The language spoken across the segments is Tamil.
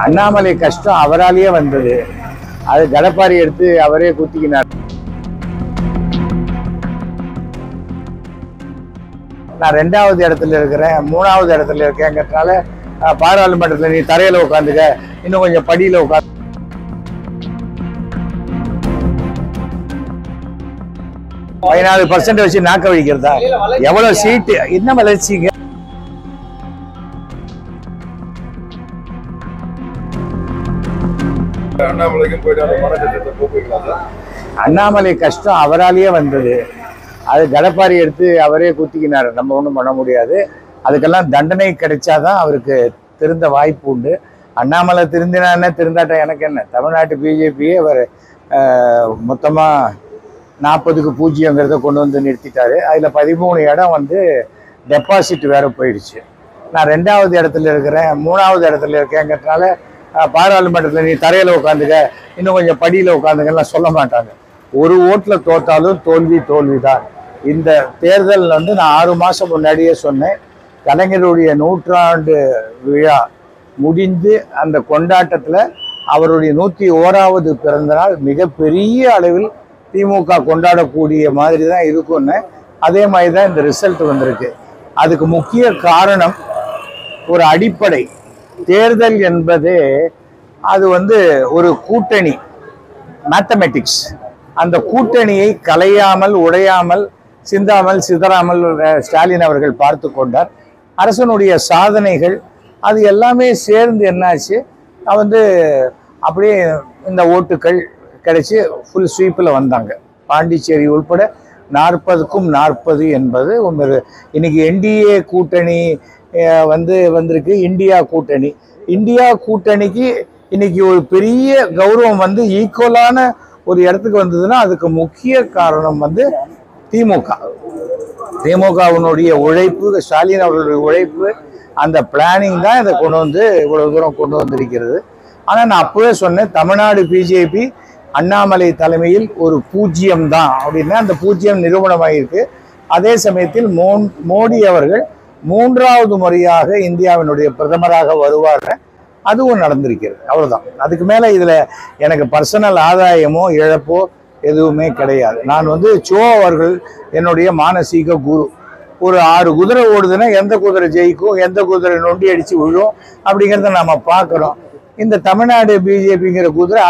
அண்ணாமலை கஷ்டம் அவராலேயே வந்தது. அது கடப்பாரி எடுத்து அவரே குத்திக்கினார். நான் 2வது இடத்துல இருக்கிறேன், 3வது இடத்துல இருக்கேங்கிறதுனால பாராளுமன்றத்தில் நீ தரையில உட்காந்துக்க, இன்னும் கொஞ்சம் படியில உட்காந்து 14% வச்சு நாக்க வலிக்கிறதா? எவ்வளவு சீட்டு, என்ன வளர்ச்சிங்க? அண்ணாமலை கஷ்டம் அவராலேயே வந்தது. அது கடப்பாரி எடுத்து அவரே குத்திக்கினார். நம்ம ஒன்றும் பண்ண முடியாது. அதுக்கெல்லாம் தண்டனை கிடைச்சாதான் அவருக்கு திருந்த வாய்ப்பு உண்டு. அண்ணாமலை திருந்தினா என்ன, திருந்தாட்டா எனக்கு என்ன? தமிழ்நாட்டு பிஜேபியே அவர் மொத்தமாக 40க்கு 0ங்கிறத கொண்டு வந்து நிறுத்திட்டாரு. அதில் 13 இடம் வந்து டெபாசிட் வேற போயிடுச்சு. நான் 2வது இடத்துல இருக்கிறேன், 3வது இடத்துல இருக்கேங்கிறதுனால பாராளுமன்றத்தில் நீ தரையில உட்காந்துக்க, இன்னும் கொஞ்சம் படியில உட்காந்துக்கலாம் சொல்ல மாட்டாங்க. ஒரு ஓட்டில் தோத்தாலும் தோல்வி தான். இந்த தேர்தல் வந்து நான் 6 மாதம் முன்னாடியே சொன்னேன். கலைஞருடைய 100ஆண்டு விழா முடிந்து அந்த கொண்டாட்டத்தில் அவருடைய 101வது பிறந்தநாள் மிகப்பெரிய அளவில் திமுக கொண்டாடக்கூடிய மாதிரி தான் இருக்கும்னு. அதே மாதிரி தான் இந்த ரிசல்ட் வந்திருக்கு. அதுக்கு முக்கிய காரணம் ஒரு அடிப்படை. தேர்தல் என்பது அது வந்து ஒரு கூட்டணி, மேத்தமெட்டிக்ஸ். அந்த கூட்டணியை கலையாமல், உடையாமல், சிந்தாமல், சிதறாமல் ஸ்டாலின் அவர்கள் பார்த்து கொண்டார். அரசனுடைய சாதனைகள் அது எல்லாமே சேர்ந்து என்னாச்சு, வந்து அப்படியே இந்த ஓட்டுக்கள் கிடைச்சி ஃபுல் ஸ்வீப்பில் வந்தாங்க. பாண்டிச்சேரி உள்பட 40க்கும் 40 என்பது இன்னைக்கு என்டிஏ கூட்டணி வந்திருக்கு. இந்தியா கூட்டணிக்கு இன்னைக்கு ஒரு பெரிய கௌரவம் வந்து ஈக்குவலான ஒரு இடத்துக்கு வந்ததுன்னா அதுக்கு முக்கிய காரணம் வந்து திமுகவினுடைய உழைப்பு, ஸ்டாலின் அவர்களுடைய உழைப்பு, அந்த பிளானிங் தான் இதை கொண்டு வந்து இவ்வளவு தூரம் கொண்டு வந்திருக்கிறது. ஆனால் நான் அப்பவே சொன்னேன், தமிழ்நாடு பிஜேபி அண்ணாமலை தலைமையில் ஒரு 0 தான் அப்படின்னா அந்த 0 நிரூபணமாயிருக்கு. அதே சமயத்தில் மோடி அவர்கள் 3வது முறையாக இந்தியாவினுடைய பிரதமராக வருவார், அதுவும் நடந்திருக்கிறது. அவ்வளவுதான். அதுக்கு மேல இதுல எனக்கு பர்சனல் ஆதாயமோ இழப்போ எதுவுமே கிடையாது. நான் வந்து சோ அவர்கள் என்னுடைய மானசீக குரு. ஒரு 6 குதிரை ஓடுதுன்னா எந்த குதிரை ஜெயிக்கும், எந்த குதிரை நொண்டி அடிச்சு விழும் அப்படிங்கிறத நம்ம பார்க்குறோம். இந்த தமிழ்நாடு பிஜேபிங்கிற குதிரை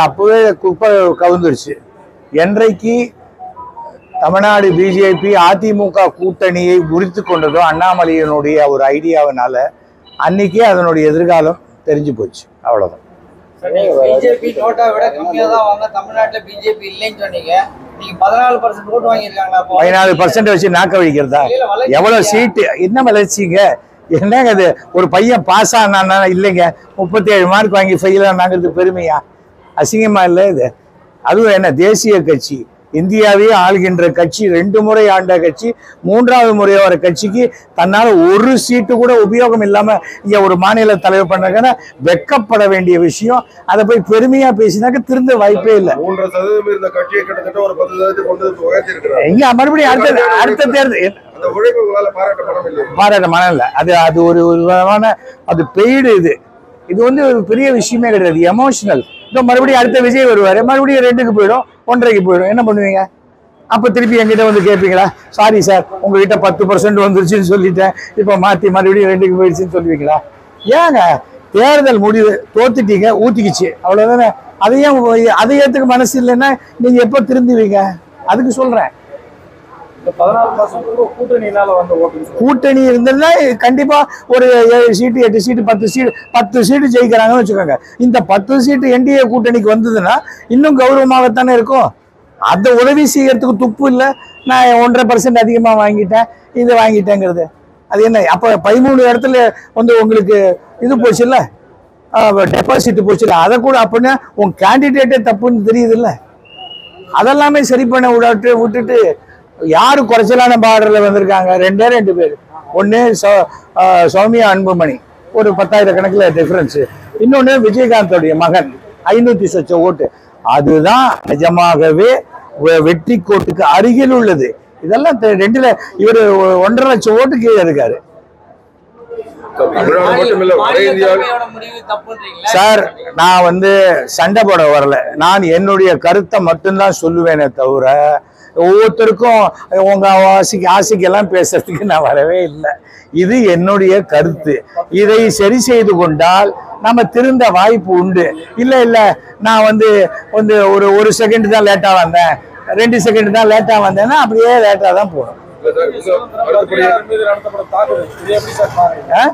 அப்பவே குப்பை கவுந்துருச்சு. என்றைக்கு தமிழ்நாடு பிஜேபி அதிமுக கூட்டணியை முறித்து கொண்டதோ அண்ணாமலையினுடைய ஒரு ஐடியாவினால, அன்னைக்கே அதனுடைய எதிர்காலம் தெரிஞ்சு போச்சு. அவ்வளவுதான். பிஜேபி நோட்டா விட கம்மியா தான் வாங்க, தமிழ்நாட்டுல பிஜேபி இல்லைன்னு சொன்னீங்க. நீங்க 14% ஓட்டு வாங்கியிருக்காங்களா? 14% வச்சு நாக்க வலிக்கிறதா? எவ்வளவு சீட்டு, என்ன வளர்ச்சிங்க? என்னங்க இது? ஒரு பையன் பாஸ் ஆனா இல்லைங்க, 37 மார்க் வாங்கி ஃபெயில் ஆனாங்கிறது பெருமையா? அசிங்கமா இல்லை இது? அதுவும் என்ன தேசிய கட்சி, இந்தியாவையே ஆள்கின்ற கட்சி, 2 முறை ஆண்ட கட்சி, 3வது முறை வர கட்சிக்கு தன்னால ஒரு சீட்டு கூட உபயோகம் இல்லாம இங்க ஒரு மாநில தலைவர் பண்ணாங்கன்னா வெக்கப்பட வேண்டிய விஷயம். அதை போய் பெருமையா பேசினாக்க திருந்த வாய்ப்பே இல்லை. 3% இந்த கட்சியை கிட்டத்தட்ட ஒரு 10% கொண்டு வந்து உயர்த்திருக்கிறாங்க. இங்க மறுபடியும் அடுத்த தேர்தல் பாராட்ட மனம் இல்லை. அது ஒரு விதமான அது பெய்டு. இது வந்து ஒரு பெரிய விஷயமே கிடையாது, எமோஷனல். இப்போ மறுபடியும் அடுத்த விஜய் வருவாரு, மறுபடியும் 2க்கு போயிடும், 1.5க்கு போயிடும். என்ன பண்ணுவீங்க? அப்போ திருப்பி என்கிட்ட வந்து கேட்பீங்களா? சாரி சார், உங்ககிட்ட 10% வந்துருச்சுன்னு சொல்லிட்டேன், இப்போ மாற்றி மறுபடியும் 2க்கு போயிடுச்சுன்னு சொல்லுவீங்களா? ஏங்க, தேர்தல் முடிவு, தோத்துட்டீங்க, ஊத்திக்கிச்சு, அவ்வளோதானே. அதை ஏற்றுக்க மனசு இல்லைன்னா நீங்கள் எப்போ திருந்துவீங்க? அதுக்கு சொல்கிறேன். கூட்டணி இருந்ததுன்னா கண்டிப்பா ஒரு 7 சீட்டு 8 சீட்டு 10 சீட்டு ஜெயிக்கிறாங்கன்னு வச்சுக்கோங்க. இந்த 10 சீட்டு என்டிஏ கூட்டணிக்கு வந்ததுன்னா இன்னும் கௌரவமாகத்தானே இருக்கும். அந்த உதவி செய்யறதுக்கு துப்பு இல்லை. நான் 1.5% அதிகமா வாங்கிட்டேன், இது வாங்கிட்டேங்கிறது அது என்ன? அப்ப 13 இடத்துல வந்து உங்களுக்கு இது போச்சு இல்ல, டெபாசிட் போச்சு இல்ல, அதை கூட அப்படின்னா உங்க கேண்டிடேட்டே தப்புன்னு தெரியுது இல்ல. அதெல்லாமே சரி பண்ண விட்டுட்டு யாரு குறைச்சலான பார்டர்ல வந்திருக்காங்க? 2 பேர். ஒன்னு சௌமியா அன்புமணி, ஒரு 10,000 கணக்குல டிஃபரன்ஸ். இன்னொன்னு விஜயகாந்தோடைய மகன் 500 சொச்ச ஓட்டு. அதுதான் நிஜமாகவே வெற்றி கோட்டுக்கு அருகில் உள்ளது. இதெல்லாம் 2ல இவர் 1.5 லட்சம் ஓட்டு கீழே இருக்காரு. தமிழ்நாடு மட்டும் இல்ல வட இந்தியாவில் தலைமையோட முடிவு தப்புன்றீங்களா? சார் நான் சண்டை போட வரல. நான் என்னுடைய கருத்தை மட்டும்தான் சொல்லுவேனே தவிர ஒவ்வொருத்தருக்கும் உங்க ஆசைக்கெல்லாம் பேசுறதுக்கு நான் வரவே இல்லை. இது என்னுடைய கருத்து. இதை சரி செய்து கொண்டால் நம்ம திருந்த வாய்ப்பு உண்டு. இல்ல நான் ஒரு செகண்ட் தான் லேட்டா வந்தேன், 2 செகண்ட் தான் லேட்டா வந்தேன்னா அப்படியே லேட்டா தான் போகணும். இல்ல சார், உங்க அடுத்தபடி ஆ?